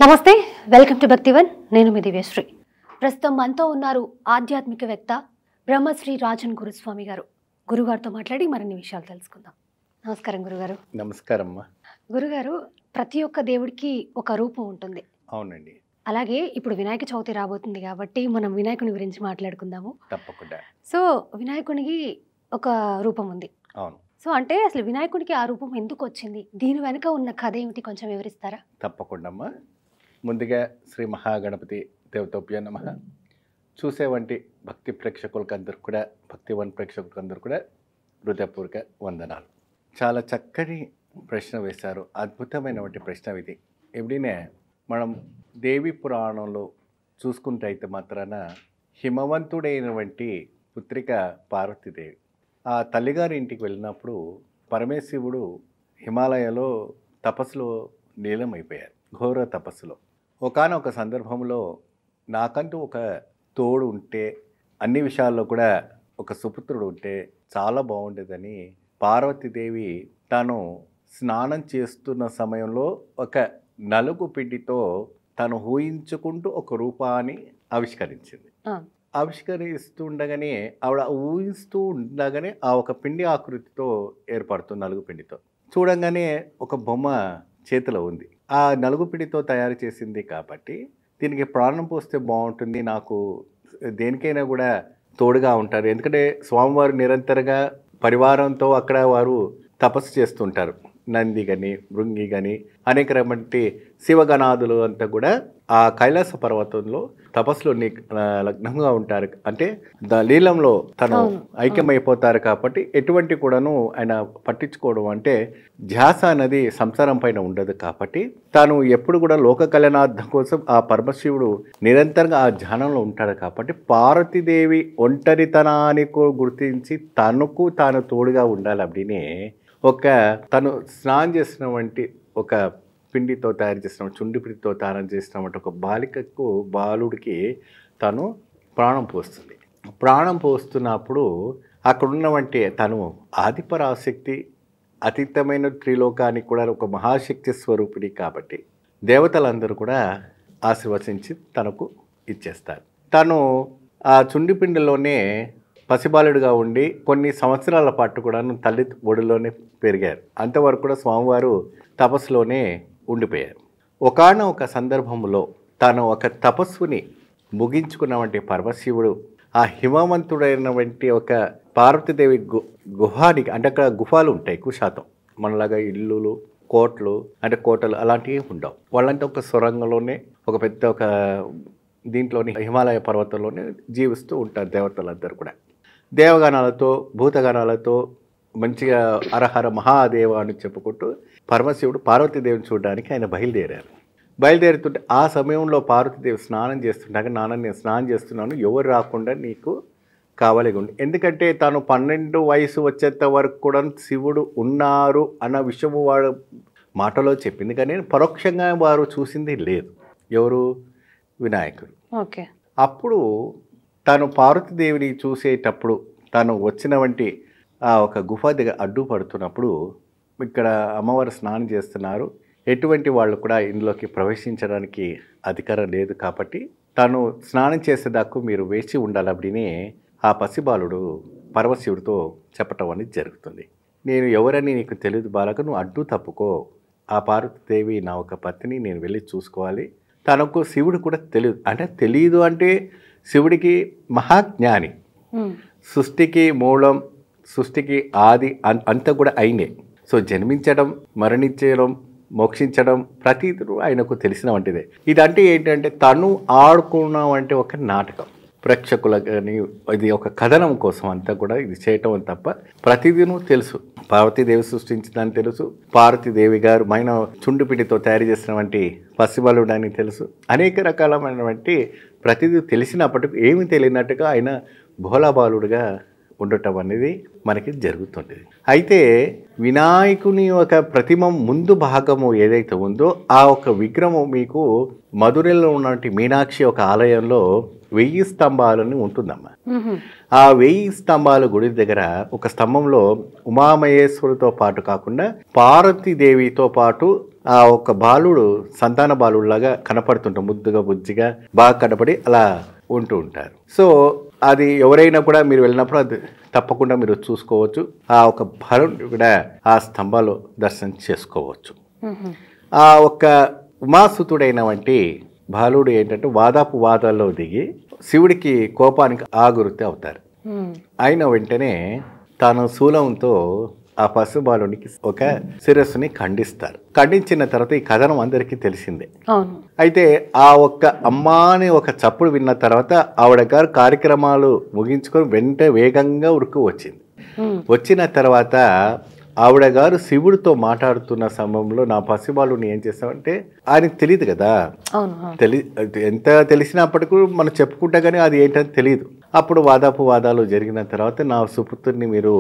నమస్తే, welcome to Bhaktivan. నేను మీ దివ్యశ్రీ. ప్రస్తుతం మనతో ఉన్నారు ఆధ్యాత్మికవేత్త బ్రహ్మశ్రీ రాజన్ గురుస్వామి గారు. గురుగారితో మాట్లాడి మరిన్ని విషయాలు తెలుసుకుందాం. నమస్కారం గురుగారు. నమస్కారం. గురుగారు, ప్రతి ఒక్క దేవుడికి ఒక రూపం ఉంటుంది. అవునండి. అలాగే ఇప్పుడు వినాయక చవితి రాబోతుంది కాబట్టి మనం వినాయకుని గురించి మాట్లాడుకుందాము. తప్పకుండా. సో వినాయకునికి ఒక రూపం ఉంది. అవును. సో అంటే అసలు వినాయకునికి ఆ రూపం ఎందుకు వచ్చింది, దీని వెనుక ఉన్న కథ ఏమిటి, కొంచెం వివరిస్తారా? తప్పకుండా అమ్మా. ముందుగా శ్రీ మహాగణపతి దేవతోభ్యో నమః. చూసేవంటి భక్తి ప్రేక్షకులకందరూ కూడా, భక్తివన్ ప్రేక్షకులకందరూ కూడా హృదయపూర్వక వందనాలు. చాలా చక్కని ప్రశ్న వేశారు. అద్భుతమైనటువంటి ప్రశ్న ఇది. ఎప్పుడైనా మనం దేవి పురాణంలో చూసుకుంటే అయితే మాత్రాన హిమవంతుడైనటువంటి పుత్రిక పార్వతీదేవి ఆ తల్లిగారి ఇంటికి వెళ్ళినప్పుడు పరమేశ్వరుడు హిమాలయాలో తపస్సులో లీలమైపోయారు, ఘోర తపస్సులో. ఒకానొక సందర్భంలో నాకంటూ ఒక తోడు ఉంటే, అన్ని విషయాల్లో కూడా ఒక సుపుత్రుడు ఉంటే చాలా బాగుండేదని పార్వతీదేవి తాను స్నానం చేస్తున్న సమయంలో ఒక నలుగు పిండితో తను ఊహించుకుంటూ ఒక రూపాన్ని ఆవిష్కరించింది. ఆవిష్కరిస్తుండగానే ఆవిడ ఊహిస్తూ ఉండగానే ఆ ఒక పిండి ఆకృతితో ఏర్పడుతుంది. నలుగు పిండితో చూడంగానే ఒక బొమ్మ చేతిలో ఉంది. ఆ నలుగు పిండితో తయారు చేసింది కాబట్టి దీనికి ప్రాణం పోస్తే బాగుంటుంది, నాకు దేనికైనా కూడా తోడుగా ఉంటారు. ఎందుకంటే స్వామివారు నిరంతరంగా పరివారంతో అక్కడ వారు తపస్సు చేస్తుంటారు. నంది కానీ, భృంగి కానీ, అనేక రకమైన శివగణాదులు అంతా కూడా ఆ కైలాస పర్వతంలో తపస్సులో లగ్నంగా ఉంటారు. అంటే లీలంలో తను ఐక్యమైపోతారు కాబట్టి ఎటువంటి కూడాను ఆయన పట్టించుకోవడం, అంటే ధ్యాస అనేది సంసారం పైన ఉండదు కాబట్టి తాను ఎప్పుడు కూడా లోక కళ్యాణార్థం కోసం ఆ పరమశివుడు నిరంతరంగా ఆ ధ్యానంలో ఉంటాడు. కాబట్టి పార్వతీదేవి ఒంటరితనాన్ని గుర్తించి తనకు తాను తోడుగా ఉండాలి அப்படின்னு తను స్నానం చేసినటువంటి ఒక పిండితో తయారు చేసిన చుండి పిండితో తయారు చేసినటువంటి ఒక బాలుడికి తను ప్రాణం పోస్తుంది. ప్రాణం పోస్తున్నప్పుడు అక్కడ ఉన్నవంటి తను ఆదిపరాశక్తి, అతీతమైన త్రిలోకానికి కూడా ఒక మహాశక్తి స్వరూపిణి కాబట్టి దేవతలందరూ కూడా ఆశీర్వదించి తనకు ఇచ్చేస్తారు. తను ఆ చుండి పిండిలోనే పసిబాలుడిగా ఉండి కొన్ని సంవత్సరాల పాటు కూడా తల్లి ఒడిలోనే పెరిగారు. అంతవరకు కూడా స్వామివారు తపస్సులోనే ఉండిపోయారు. ఒకానొక సందర్భంలో తాను ఒక తపస్సుని ముగించుకున్నటువంటి పరమశివుడు ఆ హిమవంతుడైనటువంటి ఒక పార్వతీదేవి గుహానికి, అంటే అక్కడ గుహాలు ఉంటాయి ఎక్కువ శాతం, మనలాగా ఇల్లులు కోటలు అలాంటివి ఉండవు. వాళ్ళంటే ఒక సొరంగంలోనే ఒక పెద్ద ఒక దీంట్లోని హిమాలయ పర్వతంలోనే జీవిస్తూ ఉంటారు దేవతలందరూ కూడా. దేవగణాలతో భూతగణాలతో మంచిగా హరహర మహాదేవ అని చెప్పుకుంటూ పరమశివుడు పార్వతీదేవిని చూడడానికి ఆయన బయలుదేరుతుంటే ఆ సమయంలో పార్వతీదేవి స్నానం చేస్తుండగా, నేను స్నానం చేస్తున్నాను, ఎవరు రాకుండా నీకు కావాలి ఉండి, ఎందుకంటే తాను 12 వయసు వచ్చేంత వరకు కూడా శివుడు ఉన్నారు అన్న విషయము వాడు మాటలో చెప్పింది, కానీ పరోక్షంగా వారు చూసింది లేదు. ఎవరు? వినాయకుడు. ఓకే. అప్పుడు తాను పార్వతీదేవిని చూసేటప్పుడు తాను వచ్చినవంటి ఆ ఒక గుహ దగ్గర అడ్డుపడుతున్నప్పుడు, ఇక్కడ అమ్మవారు స్నానం చేస్తున్నారు, ఎటువంటి వాళ్ళు కూడా ఇందులోకి ప్రవేశించడానికి అధికారం లేదు కాబట్టి తాను స్నానం చేసేదాకా మీరు వేచి ఉండాలి அப்படின்னு ఆ పసిబాలుడు పరమశివుడితో చెప్పటం అనేది జరుగుతుంది. నేను ఎవరని నీకు తెలియదు బాలక, నువ్వు అడ్డు తప్పుకో, ఆ పార్వతీదేవి నా ఒక పత్ని, నేను వెళ్ళి చూసుకోవాలి. తనకు శివుడు కూడా తెలియదు అంటే శివుడికి మహాజ్ఞాని, సృష్టికి మూలం, సృష్టికి ఆది అంతా కూడా ఆయనే. సో జన్మించడం, మరణించడం, మోక్షించడం ప్రతిదీ ఆయనకు తెలిసిన వంటిదే. ఇదంటే ఏంటంటే తను ఆడుకున్నామంటే ఒక నాటకం, ప్రేక్షకులని ఇది ఒక కథనం కోసం అంతా కూడా ఇది చేయటం తప్ప ప్రతిదీను తెలుసు. పార్వతీదేవి సృష్టించిందని తెలుసు, పార్వతీదేవి గారు మైన చుండుపిండితో తయారు చేసినటువంటి పసిబాలుడు అని తెలుసు, అనేక రకాలమైనటువంటి ప్రతిదీ తెలిసినప్పటికీ ఏమి తెలియనట్టుగా ఆయన భోలాబాలుడుగా ఉండటం అనేది మనకి జరుగుతుంటుంది. అయితే వినాయకుని ఒక ప్రతిమ ముందు భాగము ఏదైతే ఉందో ఆ ఒక విగ్రహం మీకు మధురైలో ఉన్నటువంటి మీనాక్షి ఒక ఆలయంలో 1000 స్తంభాలని ఉంటుందమ్మా. ఆ 1000 స్తంభాల గుడి దగ్గర ఒక స్తంభంలో ఉమామహేశ్వరుతో పాటు కాకుండా పార్వతీదేవితో పాటు ఆ ఒక బాలుడు సంతాన బాలుడులాగా కనపడుతుంటాం, ముద్దుగా బుజ్జిగా బాగా కనపడి అలా ఉంటూ ఉంటారు. సో అది ఎవరైనా కూడా మీరు వెళ్ళినప్పుడు అది తప్పకుండా మీరు చూసుకోవచ్చు. ఆ ఒక బాలుడు కూడా ఆ స్తంభాలు దర్శనం చేసుకోవచ్చు. ఆ ఒక్క ఉమాసుతుడైన వంటి బాలుడు ఏంటంటే వాదాపు వాదాల్లో దిగి శివుడికి కోపానికి ఆగురుతి అవుతారు. అయిన వెంటనే తాను శూలంతో ఆ పశుబాలునికి ఒక శిరస్సుని ఖండిస్తారు. ఖండించిన తర్వాత ఈ కథనం అందరికీ తెలిసిందే. అయితే ఆ ఒక్క అమ్మ అని ఒక చప్పుడు విన్న తర్వాత ఆవిడ గారు కార్యక్రమాలు ముగించుకొని వేగంగా ఉరుకు వచ్చింది. వచ్చిన తర్వాత ఆవిడ గారు శివుడితో మాట్లాడుతున్న సమయంలో నా పసిబాలుని ఏం చేస్తామంటే ఆయనకు తెలియదు కదా, ఎంత తెలిసినప్పటికీ మనం చెప్పుకుంటా కానీ అది ఏంటని తెలియదు. అప్పుడు వాదాపు వాదాలు జరిగిన తర్వాత నా సుపుత్రుని మీరు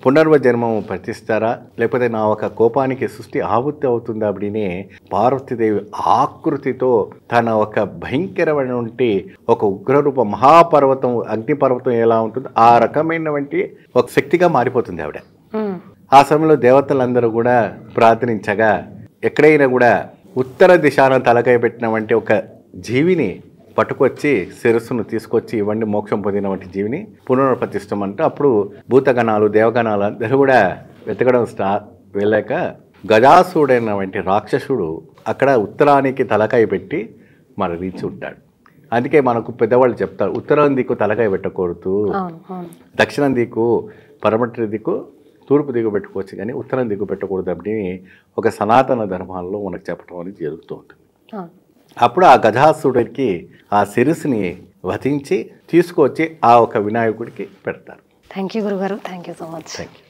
పునర్వజన్మం ప్రతిస్తారా, లేకపోతే నా ఒక కోపానికి సృష్టి ఆహుతి అవుతుందా అప్పుడినే పార్వతీదేవి ఆకృతితో తన ఒక భయంకరమైనటువంటి ఒక ఉగ్రరూప మహాపర్వతం అగ్నిపర్వతం ఎలా ఉంటుందో ఆ రకమైనటువంటి ఒక శక్తిగా మారిపోతుంది ఆవిడ. ఆ సమయంలో దేవతలందరూ కూడా ప్రార్థనించగా ఎక్కడైనా కూడా ఉత్తర దిశాన తలకాయ పెట్టినటువంటి ఒక జీవిని పట్టుకొచ్చి శిరస్సును తీసుకొచ్చి ఇవ్వండి మోక్షం పొందిన వంటి జీవిని పునరుత్పత్తిస్తామంటే అప్పుడు భూతగణాలు దేవగణాలు అందరూ కూడా వెతకడం వెళ్ళాక గజాసుడైన వంటి రాక్షసుడు అక్కడ ఉత్తరానికి తలకాయ పెట్టి మరణించి ఉంటాడు. అందుకే మనకు పెద్దవాళ్ళు చెప్తారు ఉత్తరం దిక్కు తలకాయ పెట్టకూడదు, దక్షిణం దిక్కు పరమటి దిక్కు తూర్పు దిగు పెట్టుకోవచ్చు కానీ ఉత్తరం దిగు పెట్టకూడదు అని ఒక సనాతన ధర్మాల్లో మనకు చెప్పడం అనేది జరుగుతూ ఉంటుంది. అప్పుడు ఆ గజాసుడికి ఆ శిరస్సుని వధించి తీసుకొచ్చి ఆ ఒక వినాయకుడికి పెడతారు. థ్యాంక్ యూ గురుగారు, thank you so much. Thank you.